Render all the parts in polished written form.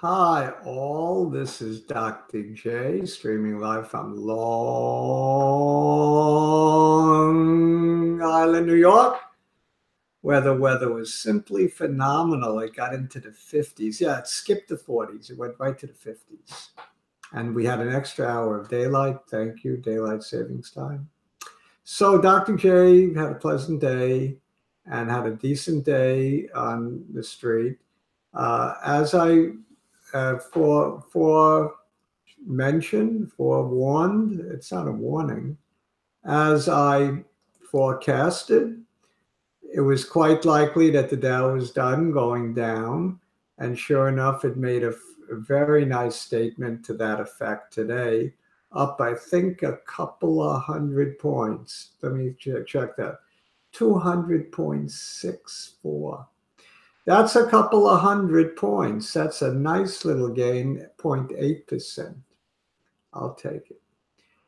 Hi, all. This is Dr. J, streaming live from Long Island, New York, where the weather was simply phenomenal. It got into the 50s. Yeah, it skipped the 40s. It went right to the 50s. And we had an extra hour of daylight. Thank you, daylight savings time. So Dr. J had a pleasant day and had a decent day on the street. As I for mentioned, forewarned, it's not a warning. As I forecasted, it was quite likely that the Dow was done going down. And sure enough, it made a very nice statement to that effect today, up, I think, a couple of 100 points. Let me check that. 200.64. That's a couple of 100 points. That's a nice little gain, 0.8%. I'll take it.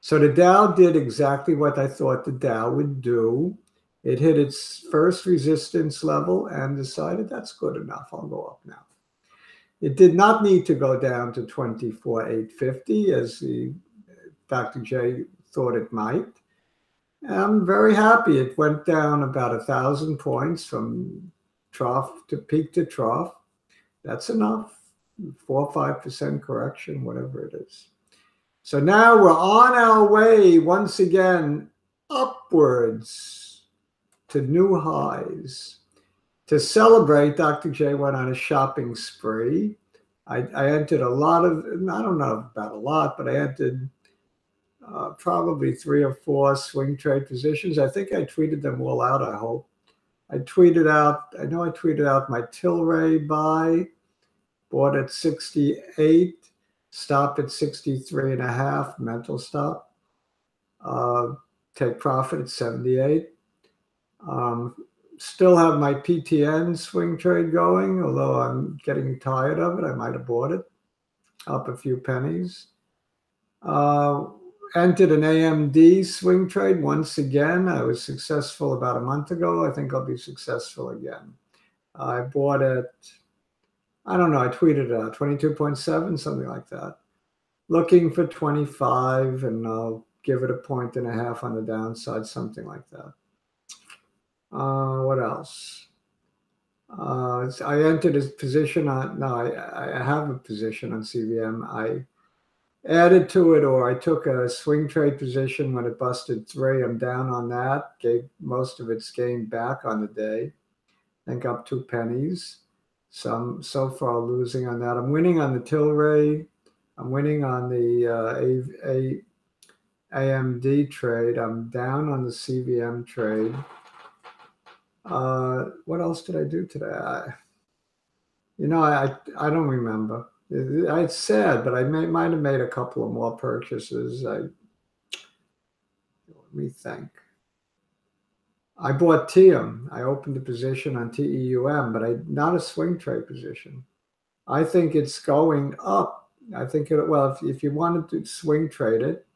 So the Dow did exactly what I thought the Dow would do. It hit its first resistance level and decided that's good enough. I'll go up now. It did not need to go down to 24,850 as Dr. J thought it might. I'm very happy. It went down about 1,000 points from trough to peak to trough. That's enough. 4 or 5% correction, whatever it is. So now we're on our way once again upwards to new highs. To celebrate, Dr. J went on a shopping spree. I entered a lot of, I don't know about a lot, but I entered probably 3 or 4 swing trade positions. I think I tweeted them all out, I hope. I know I tweeted out my Tilray buy, bought at 68, stop at 63 and a half, mental stop. Take profit at 78. Still have my PTN swing trade going, although I'm getting tired of it. I might have bought it up a few pennies. Entered an AMD swing trade once again. I was successful about a month ago. I think I'll be successful again. I bought it, I don't know, I tweeted it out, 22.7, something like that. Looking for 25, and I'll give it a 1.5 on the downside, something like that. What else? I entered a position on, no, I have a position on CVM. I added to it, or I took a swing trade position when it busted 3. I'm down on that. Gave most of its gain back on the day. I think up 2 pennies. So far losing on that. I'm winning on the Tilray. I'm winning on the AMD trade. I'm down on the CVM trade. What else did I do today? I don't remember. It's sad, but I might have made a couple of more purchases. Let me think. I bought TEUM. I opened a position on TEUM, but not a swing trade position. I think it's going up. I think if you wanted to swing trade it,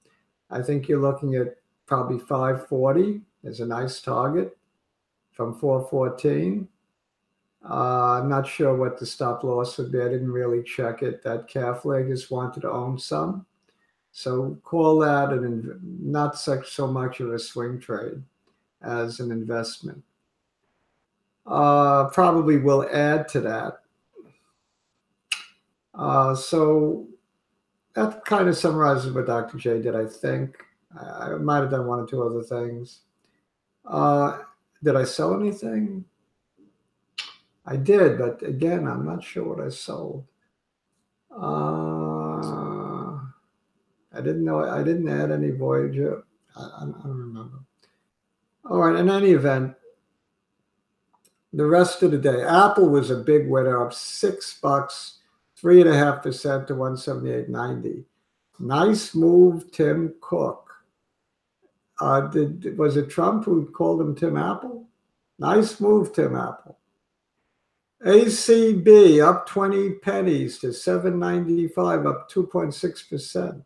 I think you're looking at probably 540 as a nice target from 414. I'm not sure what the stop loss would be. I didn't really check it that carefully. I just wanted to own some. So call that not so much of a swing trade as an investment. Probably will add to that. So that kind of summarizes what Dr. J did, I think. I might have done 1 or 2 other things. Did I sell anything? I did, but again, I'm not sure what I sold. I didn't know. I didn't add any Voyager. I don't remember. All right. In any event, the rest of the day, Apple was a big winner, up $6, 3.5% to 178.90. Nice move, Tim Cook. Was it Trump who called him Tim Apple? Nice move, Tim Apple. ACB up 20 pennies to 795, up 2.6%.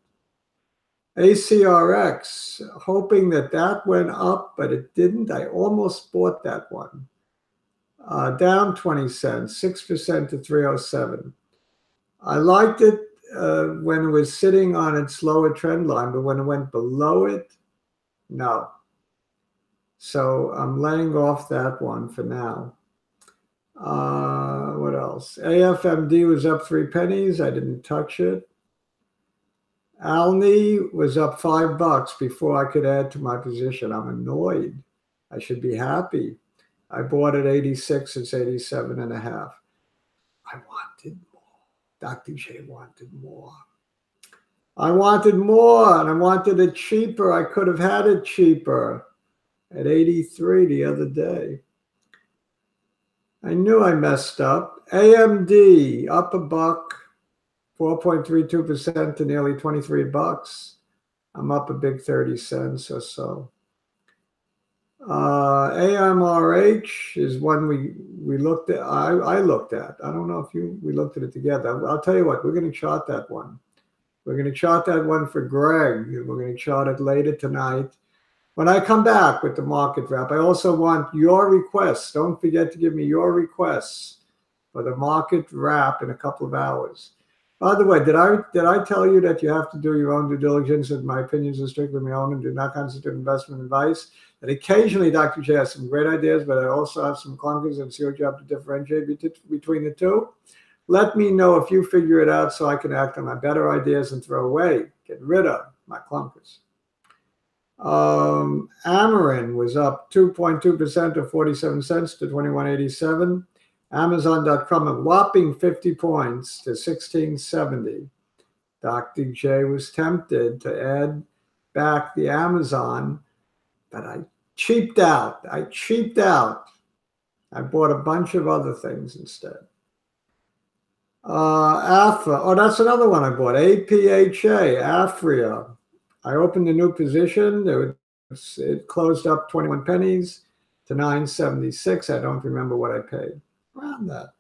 ACRX, hoping that went up, but it didn't. I almost bought that one. Down 20 cents, 6% to 307. I liked it when it was sitting on its lower trend line, but when it went below it, no. So I'm laying off that one for now. What else? AFMD was up 3 pennies. I didn't touch it. Alni was up $5 before I could add to my position. I'm annoyed. I should be happy. I bought at 86. It's 87 and a half. I wanted more. Dr. J wanted more. I wanted more, and I wanted it cheaper. I could have had it cheaper at 83 the other day. I knew I messed up. AMD up $1, 4.32% to nearly $23. I'm up a big 30 cents or so. AMRH is one we looked at. I looked at. I don't know if we looked at it together. I'll tell you what, we're going to chart that one. We're going to chart that one for Greg. We're going to chart it later tonight. When I come back with the market wrap, I also want your requests. Don't forget to give me your requests for the market wrap in a couple of hours. By the way, did I tell you that you have to do your own due diligence, and my opinions are strictly my own and do not constitute investment advice? And occasionally Dr. J has some great ideas, but I also have some clunkers, and it's your job to differentiate between the two. Let me know if you figure it out so I can act on my better ideas and throw away, get rid of my clunkers. Amarin was up 2.2% or 47 cents to 21.87. Amazon.com a whopping 50 points to 16.70. Dr. J was tempted to add back the Amazon, but I cheaped out. I bought a bunch of other things instead. AFA, oh, that's another one I bought. APHA, Afria. I opened a new position. It closed up 21 pennies to 9.76. I don't remember what I paid. Around that.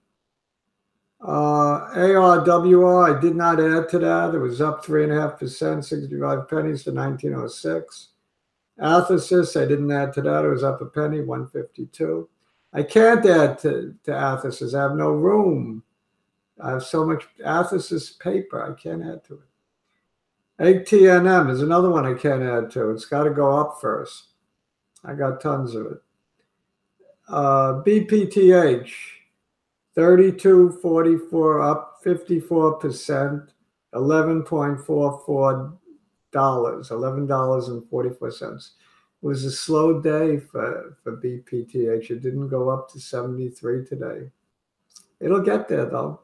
ARWR, I did not add to that. It was up 3.5%, 65 pennies to 19.06. Athersys, I didn't add to that. It was up a penny, 152. I can't add to Athersys. I have no room. I have so much Athersys paper. I can't add to it. ATNM is another one I can't add to. It's got to go up first. I got tons of it. BPTH, 32.44 up 54%, $11.44, $11.44. It was a slow day for BPTH. It didn't go up to 73 today. It'll get there though.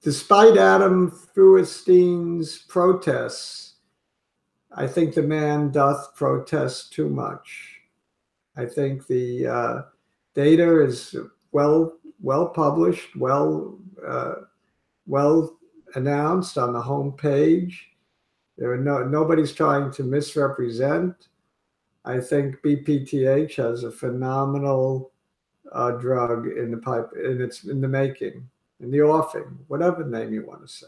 Despite Adam Feuerstein's protests, I think the man doth protest too much. I think the data is well published, well announced on the home page. There are nobody's trying to misrepresent. I think BPTH has a phenomenal drug in the pipe, and it's in the making, in the offing, whatever name you want to say.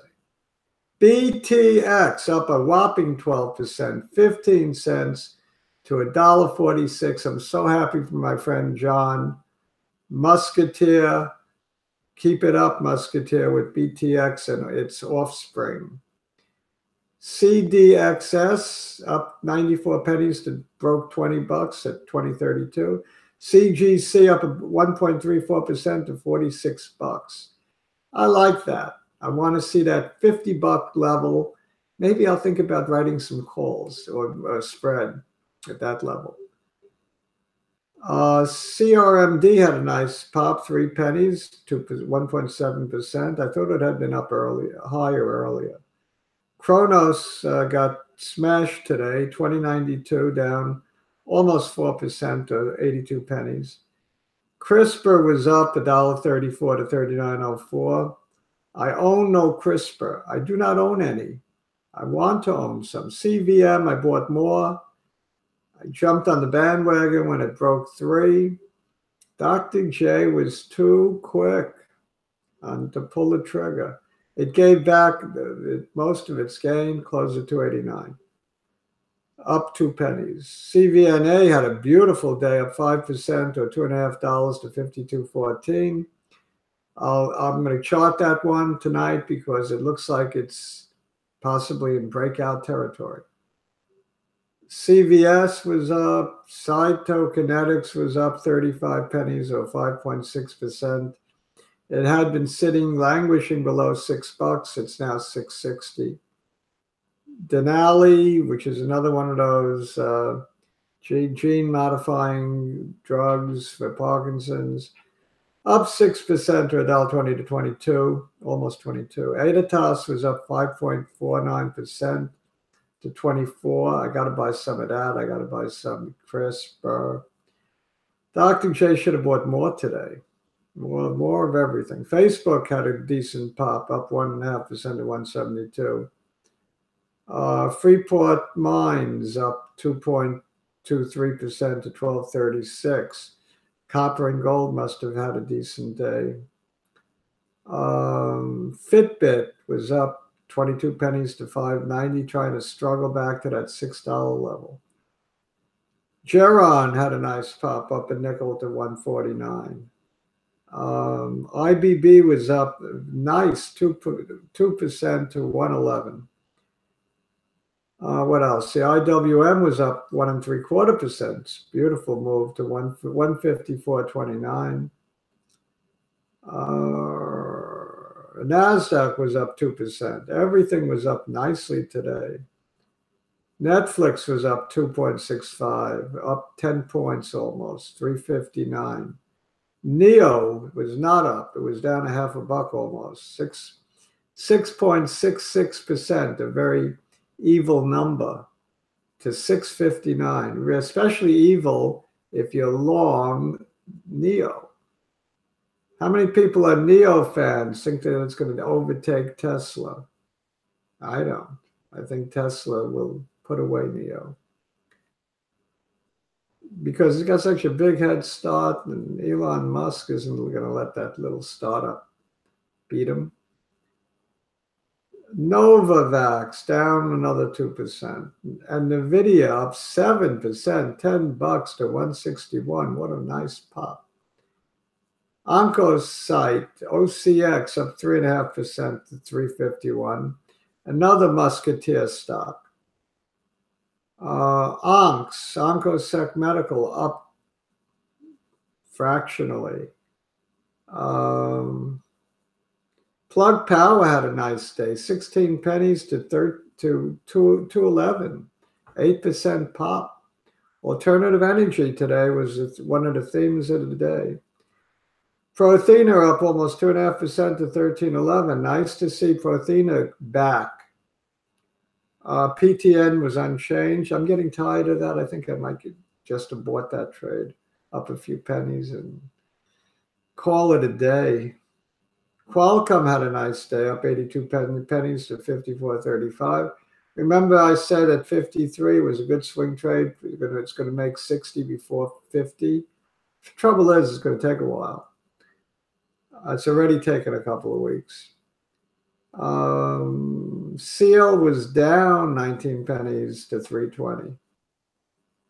BTX up a whopping 12%, 15 cents to $1.46. I'm so happy for my friend John. Musketeer, keep it up, Musketeer, with BTX and its offspring. CDXS up 94 pennies to broke $20 at 20.32. CGC up 1.34% to $46. I like that. I want to see that $50 level. Maybe I'll think about writing some calls or a spread at that level. CRMD had a nice pop, 3 pennies to 1.7%. I thought it had been up higher earlier. Kronos got smashed today, 20.92, down almost 4% to 82 pennies. CRISPR was up $1.34 to 39.04. I own no CRISPR. I do not own any. I want to own some. CVM, I bought more. I jumped on the bandwagon when it broke 3. Dr. J was too quick to pull the trigger. It gave back most of its gain, closed at 289. up 2 pennies. CVNA had a beautiful day, up 5% or $2.50 to 52.14. I'm going to chart that one tonight because it looks like it's possibly in breakout territory. CVS was up. Cytokinetics was up 35 pennies or 5.6%. It had been sitting, languishing below $6. It's now $6.60. Denali, which is another one of those gene modifying drugs for Parkinson's, up 6% or $1.20 to 22, almost 22. Editas was up 5.49% to 24. I got to buy some of that. I got to buy some CRISPR. Dr. J should have bought more today. More of everything. Facebook had a decent pop, up 1.5% to 172. Freeport Mines up 2.23% to 1236. Copper and gold must have had a decent day. Fitbit was up 22 pennies to 5.90, trying to struggle back to that $6 level. Geron had a nice pop, up a nickel to 149. IBB was up nice 2% to 111. What else? The IWM was up 1.75%. Beautiful move to 154.29. Nasdaq was up 2%. Everything was up nicely today. Netflix was up 2.65, up 10 points almost, 359. NEO was not up. It was down $0.50 almost, 6.66%, a very evil number, to 659, especially evil if you're long NEO. How many people are NEO fans think that it's going to overtake Tesla? I don't. I think Tesla will put away NEO because it's got such a big head start, and Elon Musk isn't going to let that little startup beat him. Novavax down another 2%, and NVIDIA up 7%, $10 to 161. What a nice pop. Oncocyte, OCX up 3.5% to 351. Another musketeer stock. Oncosec Medical up fractionally. Plug Power had a nice day, 16 pennies to 211, 8% pop. Alternative energy today was one of the themes of the day. Prothena up almost 2.5% to 13.11. Nice to see Prothena back. PTN was unchanged. I'm getting tired of that. I think I might just have bought that trade up a few pennies and call it a day. Qualcomm had a nice day, up 82 pennies to 54.35. Remember, I said at 53 was a good swing trade. It's going to make 60 before 50. The trouble is, it's going to take a while. It's already taken a couple of weeks. Seal was down 19 pennies to 320.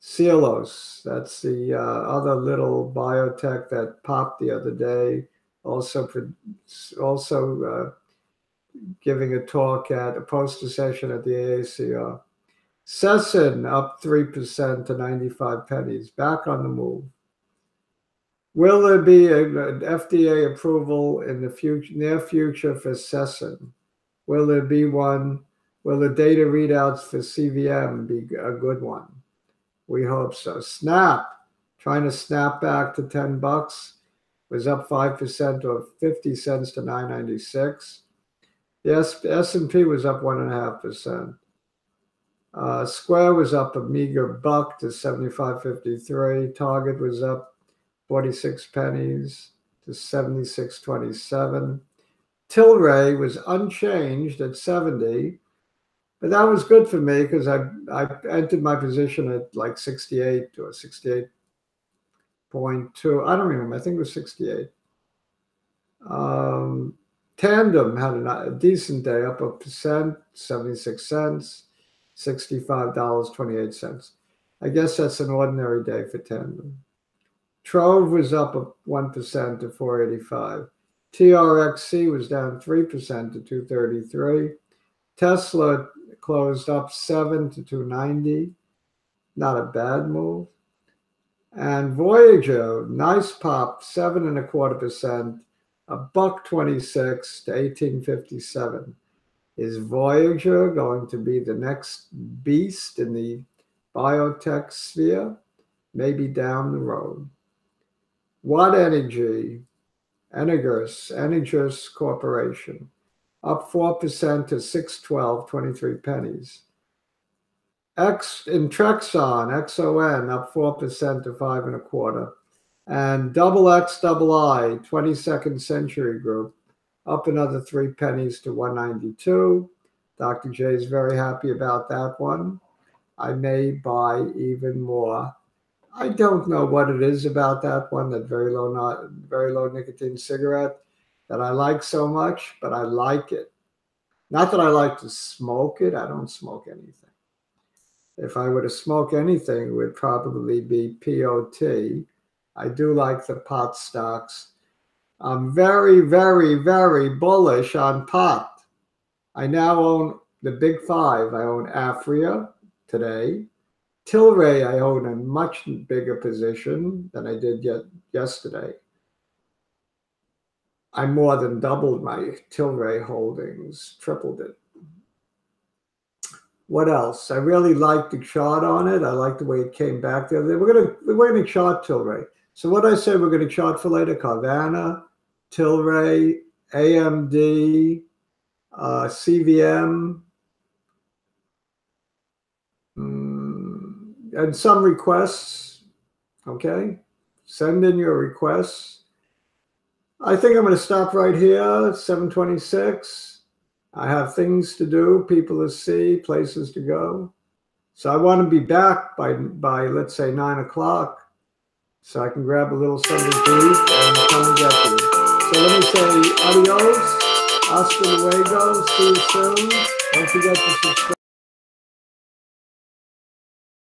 Cielos, that's the other little biotech that popped the other day. Also giving a talk at a poster session at the AACR. Sesson up 3% to 95 pennies, back on the move. Will there be an FDA approval in the near future for Sesson? Will there be one? Will the data readouts for CVM be a good one? We hope so. Snap, trying to snap back to $10, was up 5% or 50 cents to 9.96. The S&P was up 1.5%. Square was up a meager $1 to 75.53. Target was up 46 pennies to 76.27. Tilray was unchanged at 70, but that was good for me because I entered my position at like 68 or 68.2. I don't remember. I think it was 68. Tandem had a decent day, up 1%, 76 cents. $65.28. I guess that's an ordinary day for Tandem. Trove was up 1% to 485. TRXC was down 3% to 233. Tesla closed up 7 to 290. Not a bad move. And Voyager, nice pop, 7.25%, $1.26 to 1857. Is Voyager going to be the next beast in the biotech sphere? Maybe down the road. Watt Energy, Energous Corporation, up 4% to 612.23 pennies. Intrexon, XON, up 4% to 5.25. And XXII, 22nd Century Group, up another 3 pennies to 192. Dr. J is very happy about that one. I may buy even more. I don't know what it is about that one, that very low nicotine cigarette that I like so much, but I like it. Not that I like to smoke it. I don't smoke anything. If I were to smoke anything, it would probably be POT. I do like the pot stocks. I'm very, very, very bullish on pot. I now own the big 5. I own Afria today. Tilray, I own a much bigger position than I did yesterday. I more than doubled my Tilray holdings, tripled it. What else? I really like the chart on it. I like the way it came back the other day. We're gonna chart Tilray. So what I said we're going to chart for later: Carvana, Tilray, AMD, CVM, and some requests. Okay, send in your requests. I think I'm going to stop right here. 7:26. I have things to do, people to see, places to go. So I want to be back by let's say 9 o'clock, so I can grab a little something to eat and come and get you. So let me say adios, hasta luego, see you soon. Don't forget to subscribe.